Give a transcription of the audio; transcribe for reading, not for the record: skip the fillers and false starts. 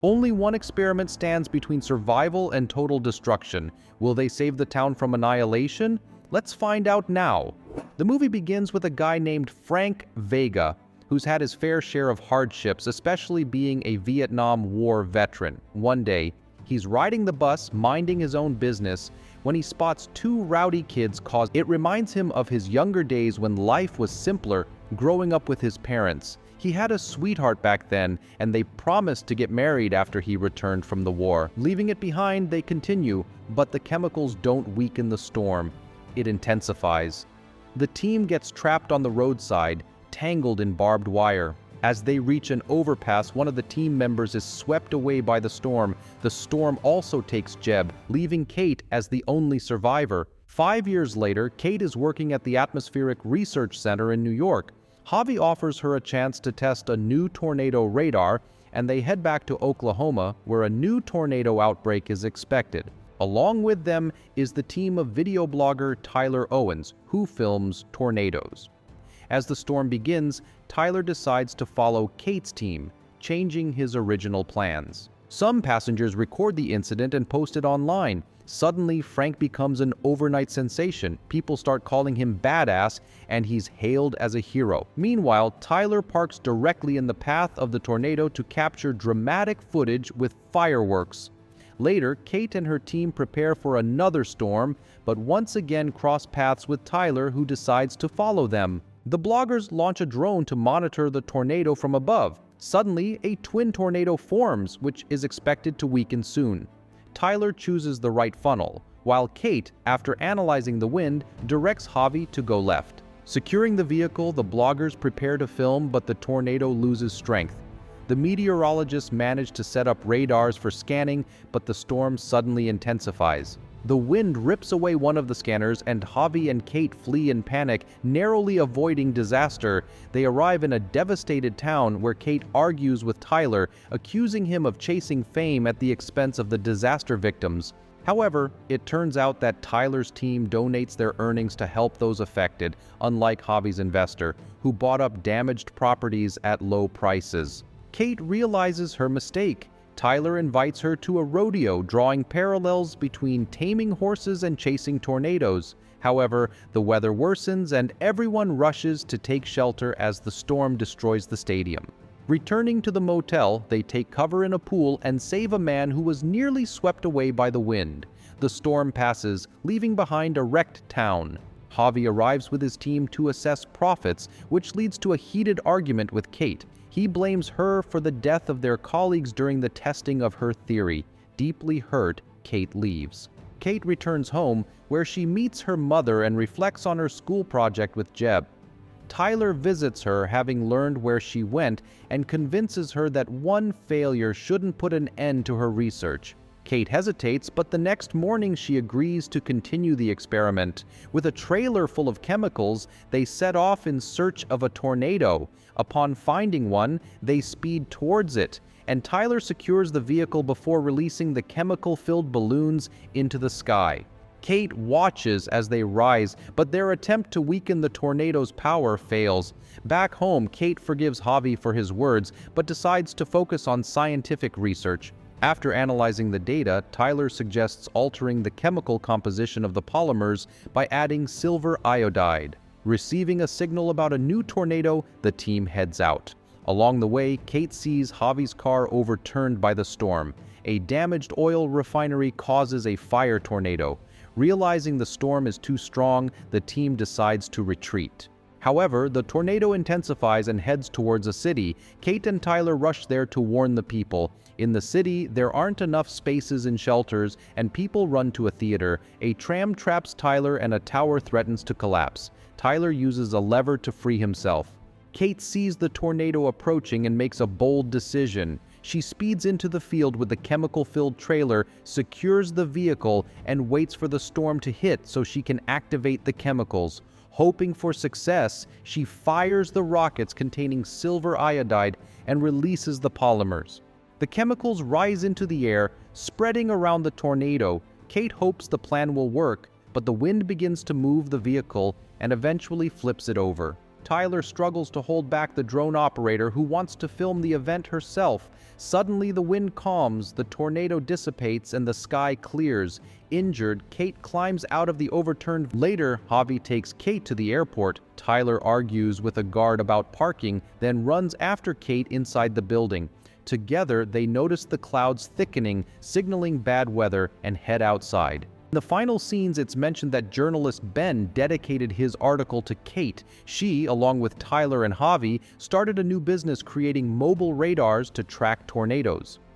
Only one experiment stands between survival and total destruction. Will they save the town from annihilation? Let's find out now. The movie begins with a guy named Frank Vega, who's had his fair share of hardships, especially being a Vietnam War veteran. One day, he's riding the bus, minding his own business, when he spots two rowdy kids cause. It reminds him of his younger days when life was simpler, growing up with his parents. He had a sweetheart back then, and they promised to get married after he returned from the war. Leaving it behind, they continue, but the chemicals don't weaken the storm. It intensifies. The team gets trapped on the roadside, tangled in barbed wire. As they reach an overpass, one of the team members is swept away by the storm. The storm also takes Jeb, leaving Kate as the only survivor. 5 years later, Kate is working at the Atmospheric Research Center in New York. Javi offers her a chance to test a new tornado radar, and they head back to Oklahoma, where a new tornado outbreak is expected. Along with them is the team of video blogger Tyler Owens, who films tornadoes. As the storm begins, Tyler decides to follow Kate's team, changing his original plans. Some passengers record the incident and post it online. Suddenly, Frank becomes an overnight sensation. People start calling him badass, and he's hailed as a hero. Meanwhile, Tyler parks directly in the path of the tornado to capture dramatic footage with fireworks. Later, Kate and her team prepare for another storm, but once again cross paths with Tyler, who decides to follow them. The bloggers launch a drone to monitor the tornado from above. Suddenly, a twin tornado forms, which is expected to weaken soon. Tyler chooses the right funnel, while Kate, after analyzing the wind, directs Javi to go left. Securing the vehicle, the bloggers prepare to film, but the tornado loses strength. The meteorologists manage to set up radars for scanning, but the storm suddenly intensifies. The wind rips away one of the scanners, and Javi and Kate flee in panic, narrowly avoiding disaster. They arrive in a devastated town where Kate argues with Tyler, accusing him of chasing fame at the expense of the disaster victims. However, it turns out that Tyler's team donates their earnings to help those affected, unlike Javi's investor, who bought up damaged properties at low prices. Kate realizes her mistake. Tyler invites her to a rodeo, drawing parallels between taming horses and chasing tornadoes. However, the weather worsens and everyone rushes to take shelter as the storm destroys the stadium. Returning to the motel, they take cover in a pool and save a man who was nearly swept away by the wind. The storm passes, leaving behind a wrecked town. Javi arrives with his team to assess profits, which leads to a heated argument with Kate. He blames her for the death of their colleagues during the testing of her theory. Deeply hurt, Kate leaves. Kate returns home, where she meets her mother and reflects on her school project with Jeb. Tyler visits her, having learned where she went, and convinces her that one failure shouldn't put an end to her research. Kate hesitates, but the next morning she agrees to continue the experiment. With a trailer full of chemicals, they set off in search of a tornado. Upon finding one, they speed towards it, and Tyler secures the vehicle before releasing the chemical-filled balloons into the sky. Kate watches as they rise, but their attempt to weaken the tornado's power fails. Back home, Kate forgives Javi for his words, but decides to focus on scientific research. After analyzing the data, Tyler suggests altering the chemical composition of the polymers by adding silver iodide. Receiving a signal about a new tornado, the team heads out. Along the way, Kate sees Javi's car overturned by the storm. A damaged oil refinery causes a fire tornado. Realizing the storm is too strong, the team decides to retreat. However, the tornado intensifies and heads towards a city. Kate and Tyler rush there to warn the people. In the city, there aren't enough spaces in shelters, and people run to a theater. A tram traps Tyler and a tower threatens to collapse. Tyler uses a lever to free himself. Kate sees the tornado approaching and makes a bold decision. She speeds into the field with the chemical-filled trailer, secures the vehicle, and waits for the storm to hit so she can activate the chemicals. Hoping for success, she fires the rockets containing silver iodide and releases the polymers. The chemicals rise into the air, spreading around the tornado. Kate hopes the plan will work, but the wind begins to move the vehicle and eventually flips it over. Tyler struggles to hold back the drone operator who wants to film the event herself. Suddenly, the wind calms, the tornado dissipates, and the sky clears. Injured, Kate climbs out of the overturned. Later, Javi takes Kate to the airport. Tyler argues with a guard about parking, then runs after Kate inside the building. Together, they notice the clouds thickening, signaling bad weather, and head outside. In the final scenes, it's mentioned that journalist Ben dedicated his article to Kate. She, along with Tyler and Javi, started a new business creating mobile radars to track tornadoes.